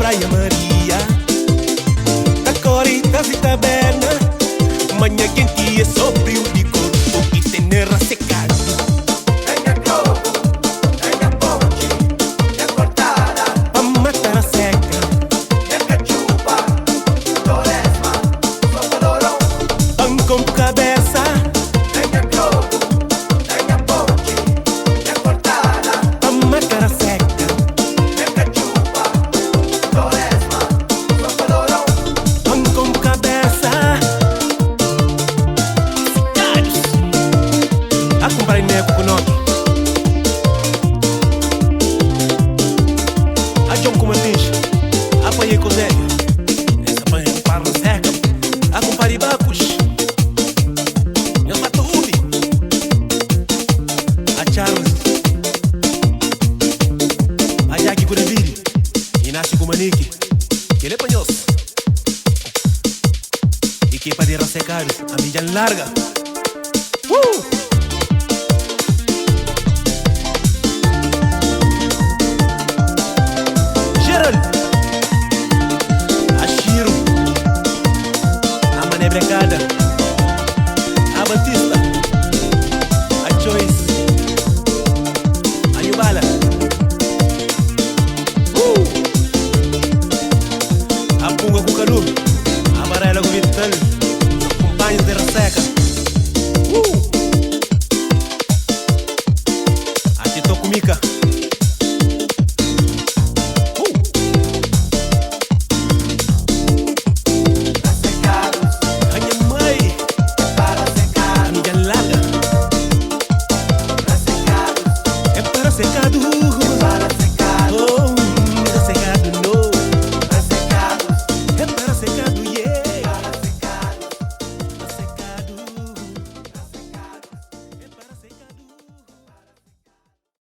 Praia Maria. Da corita e taberna, manhã quente e sombrio de corpo e tenera secado. Tenha globo, tenha ponte, tenha cortada, A matar a seca, tenha cachupa, torresma, socolorão. pão com cabeça, Tenha globo, tenha ponte, tenha cortada, a matar a seca, tenha cachupa, torresma, socolorão. pão com cabeça. A comprar nego com nós. A John como diz, apanhei com Zé. Essa apanhei com parla seca. A comprar ibacos. Eu mato Rubi. A Charles. A Jackie Guraviri. Inácio Kumanique. Que ele apanhou-se. E que para ir secar a milha larga. Gerald, a Shiro, a Mané Brecada, a Batista, a Joyce, a Yubala, a Punga Cucalu, a Barela Guvital, companheiros de Raseca, a Tito Kumika. Secados, A minha mãe, para a secar, minha larga, para secados, é para secado. para secar. Oh,